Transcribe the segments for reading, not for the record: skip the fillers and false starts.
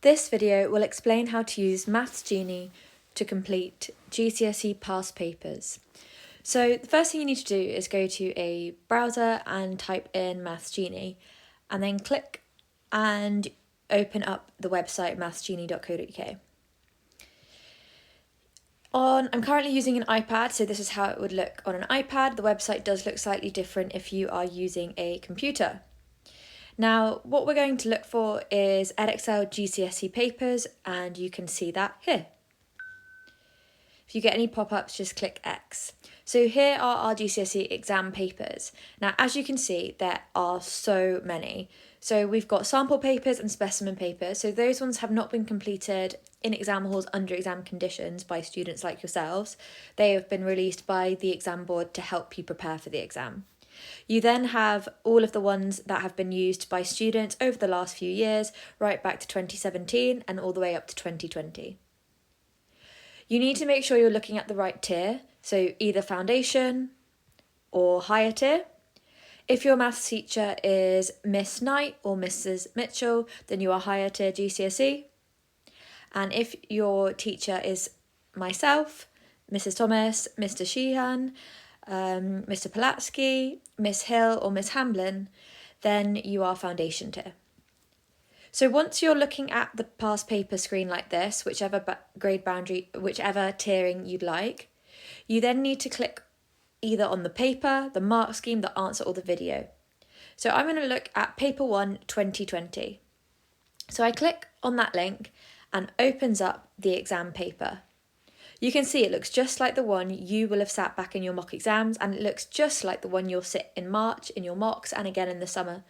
This video will explain how to use Maths Genie to complete GCSE past papers. So the first thing you need to do is go to a browser and type in Maths Genie, and then click and open up the website mathsgenie.co.uk. I'm currently using an iPad, so this is how it would look on an iPad. The website does look slightly different if you are using a computer. Now, what we're going to look for is Edexcel GCSE papers, and you can see that here. If you get any pop-ups, just click X. So here are our GCSE exam papers. Now, as you can see, there are so many. So we've got sample papers and specimen papers. So those ones have not been completed in exam halls under exam conditions by students like yourselves. They have been released by the exam board to help you prepare for the exam. You then have all of the ones that have been used by students over the last few years, right back to 2017 and all the way up to 2020. You need to make sure you're looking at the right tier, so either foundation or higher tier. If your maths teacher is Miss Knight or Mrs. Mitchell, then you are higher tier GCSE. And if your teacher is myself, Mrs. Thomas, Mr. Sheehan, Mr. Polatsky, Miss Hill or Miss Hamblin, then you are foundation tier. So once you're looking at the past paper screen like this, whichever grade boundary, whichever tiering you'd like, you then need to click either on the paper, the mark scheme, the answer or the video. So I'm going to look at paper 1 2020. So I click on that link and opens up the exam paper. You can see it looks just like the one you will have sat back in your mock exams, and it looks just like the one you'll sit in March in your mocks and again in the summer.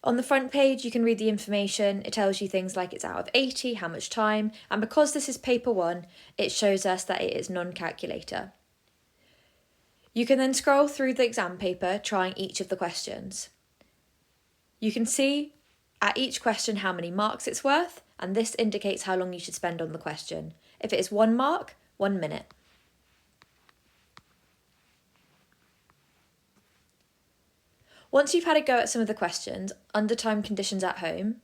On the front page, you can read the information. It tells you things like it's out of 80, how much time, and because this is paper 1, it shows us that it is non-calculator. You can then scroll through the exam paper, trying each of the questions. You can see at each question how many marks it's worth, and this indicates how long you should spend on the question. If it is 1 mark, 1 minute. Once you've had a go at some of the questions under time conditions at home,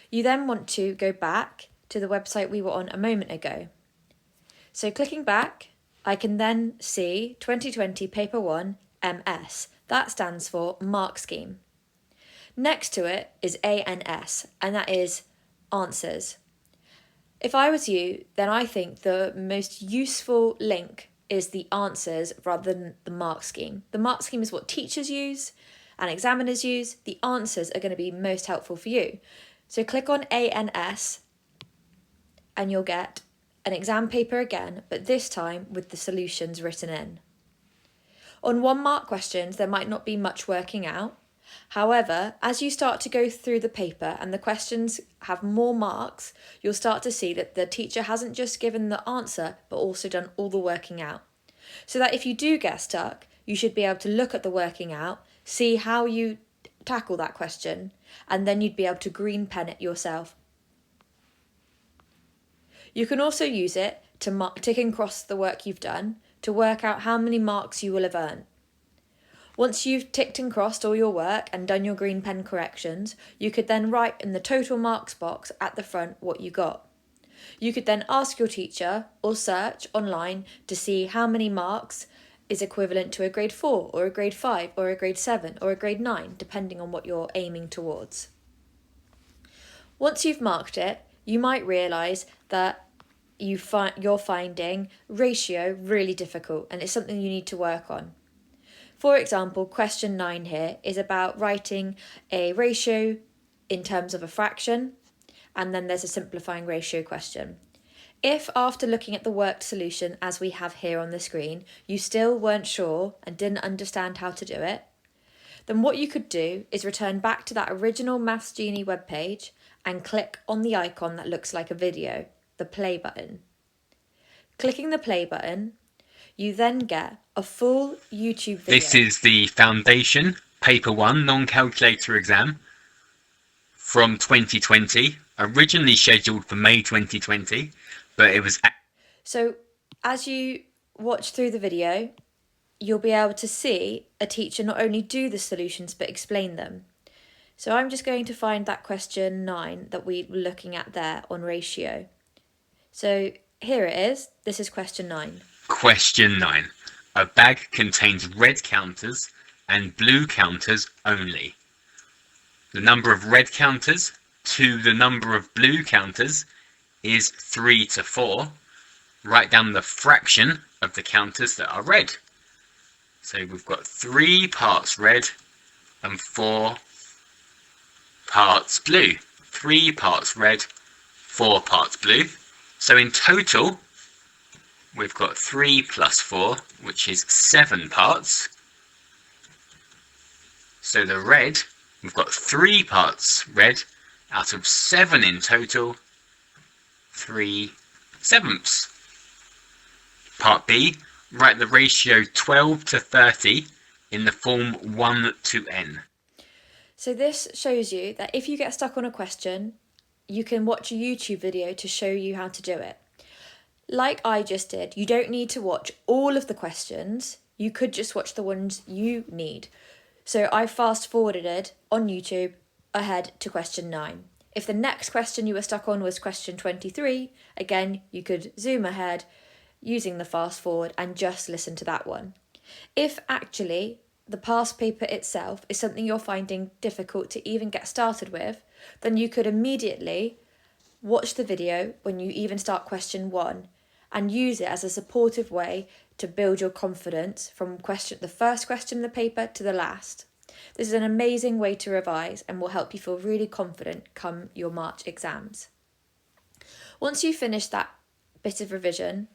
you then want to go back to the website we were on a moment ago. So clicking back, I can then see 2020 Paper 1 MS. That stands for Mark Scheme. Next to it is ANS, and that is Answers. If I was you, then I think the most useful link is the answers rather than the mark scheme. The mark scheme is what teachers use and examiners use. The answers are going to be most helpful for you. So click on ANS and you'll get an exam paper again, but this time with the solutions written in. On 1 mark questions, there might not be much working out. However, as you start to go through the paper and the questions have more marks, you'll start to see that the teacher hasn't just given the answer, but also done all the working out. So that if you do get stuck, you should be able to look at the working out, see how you tackle that question, and then you'd be able to green pen it yourself. You can also use it to tick and cross the work you've done to work out how many marks you will have earned. Once you've ticked and crossed all your work and done your green pen corrections, you could then write in the total marks box at the front what you got. You could then ask your teacher or search online to see how many marks is equivalent to a grade 4 or a grade 5 or a grade 7 or a grade 9, depending on what you're aiming towards. Once you've marked it, you might realise that you're finding ratio really difficult, and it's something you need to work on. For example, question 9 here is about writing a ratio in terms of a fraction, and then there's a simplifying ratio question. If after looking at the worked solution, as we have here on the screen, you still weren't sure and didn't understand how to do it, then what you could do is return back to that original Maths Genie webpage and click on the icon that looks like a video, the play button. Clicking the play button, you then get a full YouTube video. This is the Foundation Paper 1 Non-Calculator exam from 2020, originally scheduled for May 2020, but it was... So as you watch through the video, you'll be able to see a teacher not only do the solutions but explain them. So I'm just going to find that question 9 that we were looking at there on ratio. So here it is. This is question 9. Question 9. A bag contains red counters and blue counters only. The number of red counters to the number of blue counters is 3 to 4. Write down the fraction of the counters that are red. So we've got 3 parts red and 4 parts blue. 3 parts red, 4 parts blue. So in total, we've got 3 plus 4, which is 7 parts. So the red, we've got 3 parts red out of 7 in total, 3/7. Part B, write the ratio 12 to 30 in the form 1 to n. So this shows you that if you get stuck on a question, you can watch a YouTube video to show you how to do it. Like I just did, you don't need to watch all of the questions. You could just watch the ones you need. So I fast forwarded it on YouTube ahead to question 9. If the next question you were stuck on was question 23, again, you could zoom ahead using the fast forward and just listen to that one. If actually the past paper itself is something you're finding difficult to even get started with, then you could immediately watch the video when you even start question 1 and use it as a supportive way to build your confidence from the first question in the paper to the last. This is an amazing way to revise and will help you feel really confident come your March exams. Once you finish that bit of revision,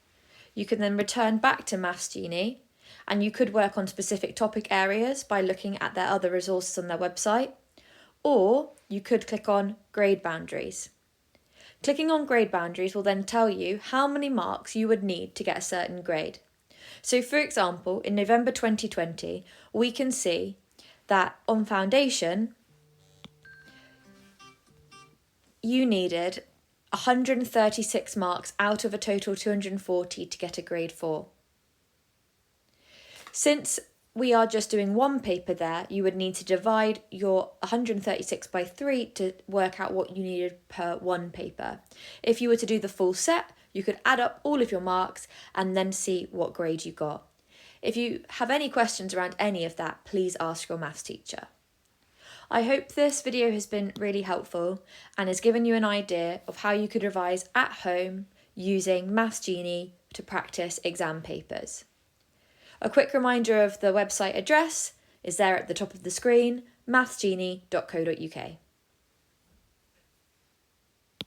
you can then return back to Maths Genie, and you could work on specific topic areas by looking at their other resources on their website, or you could click on Grade Boundaries. Clicking on Grade Boundaries will then tell you how many marks you would need to get a certain grade. So for example, in November 2020, we can see that on Foundation, you needed 136 marks out of a total 240 to get a grade 4. Since we are just doing one paper there, you would need to divide your 136 by 3 to work out what you needed per one paper. If you were to do the full set, you could add up all of your marks and then see what grade you got. If you have any questions around any of that, please ask your maths teacher. I hope this video has been really helpful and has given you an idea of how you could revise at home using Maths Genie to practice exam papers. A quick reminder of the website address is there at the top of the screen, mathsgenie.co.uk.